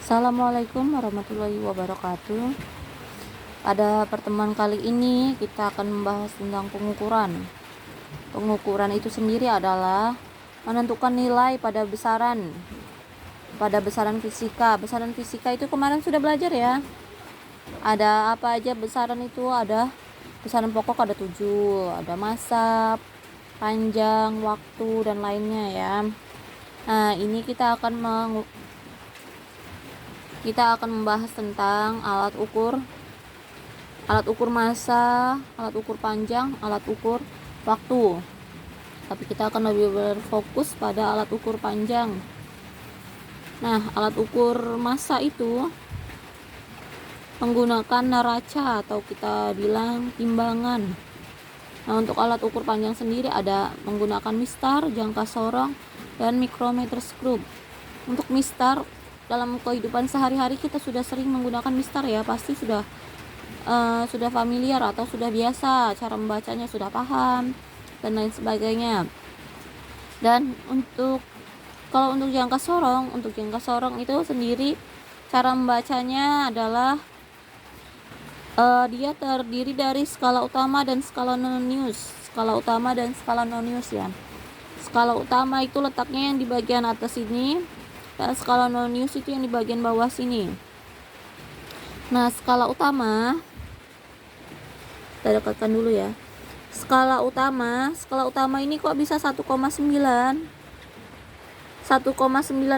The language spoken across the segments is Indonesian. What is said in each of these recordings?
Assalamualaikum warahmatullahi wabarakatuh. Pada pertemuan kali ini kita akan membahas tentang pengukuran. Pengukuran itu sendiri adalah menentukan nilai pada besaran fisika. Besaran fisika itu kemarin sudah belajar ya. Ada apa aja besaran itu? Ada besaran pokok, ada 7, ada massa, panjang, waktu, dan lainnya ya. Nah, ini kita akan membahas tentang alat ukur massa, alat ukur panjang, alat ukur waktu. Tapi kita akan lebih berfokus pada alat ukur panjang. Nah, alat ukur massa itu menggunakan neraca atau kita bilang timbangan. Nah, untuk alat ukur panjang sendiri ada menggunakan mistar, jangka sorong, dan mikrometer skrup. Untuk mistar, dalam kehidupan sehari-hari kita sudah sering menggunakan mistar ya, pasti sudah familiar atau sudah biasa, cara membacanya sudah paham dan lain sebagainya. Dan kalau untuk jangka sorong itu sendiri cara membacanya adalah dia terdiri dari skala utama dan skala nonius ya. Skala utama itu letaknya yang di bagian atas ini, dan skala nonius itu yang di bagian bawah sini. Nah, skala utama kita dekatkan dulu ya. Skala utama ini kok bisa 1,9? 1,9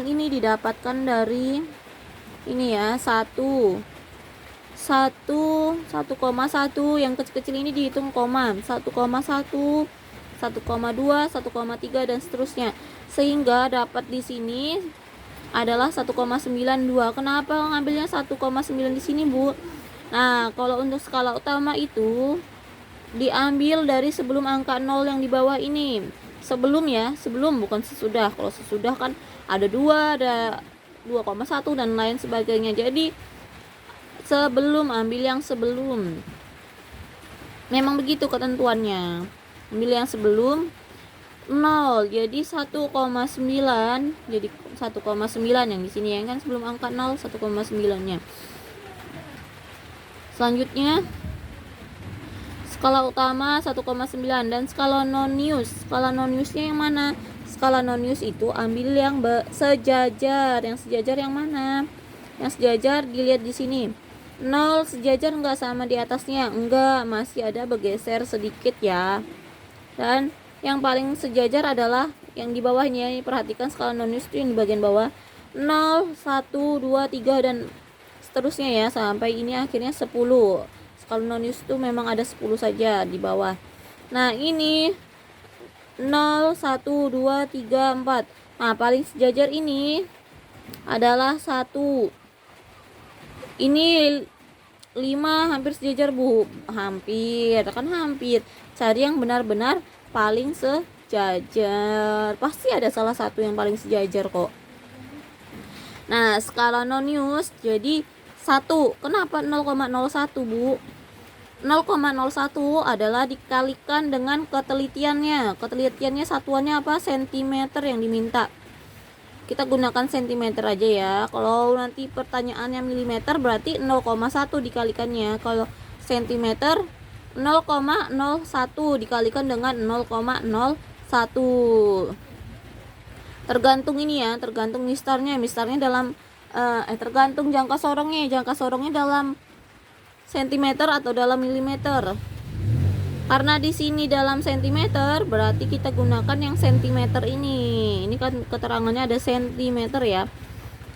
ini didapatkan dari ini ya, 1,1 yang kecil-kecil ini dihitung koma, 1,1, 1,2, 1,3 dan seterusnya, sehingga dapat di sini adalah 1,92. Kenapa ngambilnya 1,9 di sini, Bu? Nah, kalau untuk skala utama itu diambil dari sebelum angka 0 yang di bawah ini. Sebelum bukan sesudah. Kalau sesudah kan ada 2, ada 2,1 dan lain sebagainya. Jadi ambil yang sebelum. Memang begitu ketentuannya. Ambil yang sebelum 0. Jadi 1,9. Jadi 1,9 yang di sini ya kan, sebelum angka 0 1,9-nya. Selanjutnya skala utama 1,9 dan skala nonius. Skala noniusnya yang mana? Skala nonius itu ambil yang sejajar. Yang sejajar yang mana? Yang sejajar dilihat di sini. 0 sejajar enggak sama di atasnya? Enggak, masih ada bergeser sedikit ya. Dan yang paling sejajar adalah yang di bawahnya. Perhatikan skala nonius itu yang di bagian bawah. 0, 1, 2, 3 dan seterusnya ya, sampai ini akhirnya 10. Skala nonius itu memang ada 10 saja di bawah. Nah, ini 0, 1, 2, 3, 4. Nah, paling sejajar ini adalah 1. Ini 5 hampir sejajar, Bu. Hampir. Cari yang benar-benar paling sejajar. Pasti ada salah satu yang paling sejajar kok. Nah, skala nonius jadi 1. Kenapa 0,01, Bu? 0,01 adalah dikalikan dengan ketelitiannya. Ketelitiannya satuannya apa? Sentimeter yang diminta. Kita gunakan sentimeter aja ya. Kalau nanti pertanyaannya milimeter berarti 0,1 dikalikannya. Kalau sentimeter 0,01 dikalikan dengan 0,01. Tergantung ini ya, tergantung mistarnya dalam tergantung jangka sorongnya dalam sentimeter atau dalam milimeter. Karena di sini dalam sentimeter, berarti kita gunakan yang sentimeter ini. Ini kan keterangannya ada sentimeter ya.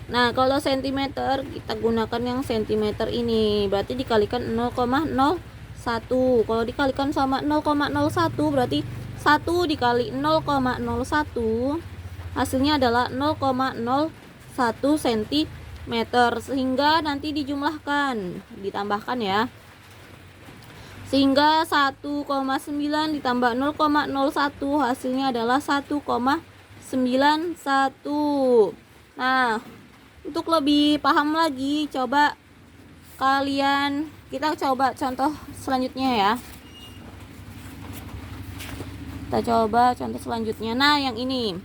Nah, kalau sentimeter kita gunakan yang sentimeter ini, berarti dikalikan 0,01. Kalau dikalikan sama 0,01 berarti 1 dikali 0,01 hasilnya adalah 0,01 cm. Sehingga nanti ditambahkan ya. Sehingga 1,9 ditambah 0,01 hasilnya adalah 1,91. Nah, untuk lebih paham lagi, kita coba contoh selanjutnya ya. Nah, yang ini.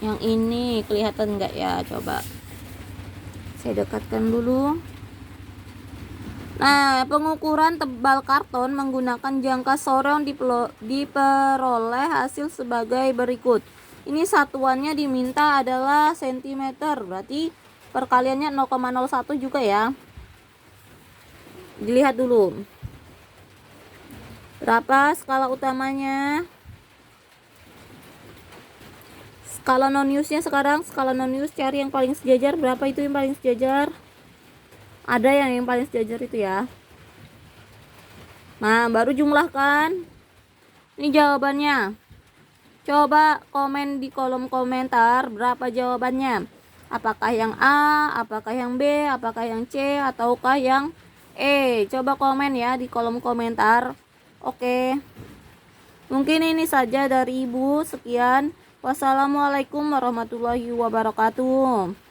Yang ini kelihatan nggak ya? Coba saya dekatkan dulu. Nah, pengukuran tebal karton menggunakan jangka sorong diperoleh hasil sebagai berikut. Ini satuannya diminta adalah sentimeter, berarti perkaliannya 0,01 juga ya. Dilihat dulu. Berapa skala utamanya? Skala non-use-nya sekarang, skala non-use cari yang paling sejajar. Berapa itu yang paling sejajar? Ada yang paling sejajar itu ya. Nah, baru jumlahkan. Ini jawabannya. Coba komen di kolom komentar berapa jawabannya. Apakah yang A, apakah yang B, apakah yang C, ataukah yang E. Coba komen ya di kolom komentar. Oke. Mungkin ini saja dari Ibu. Sekian. Wassalamualaikum warahmatullahi wabarakatuh.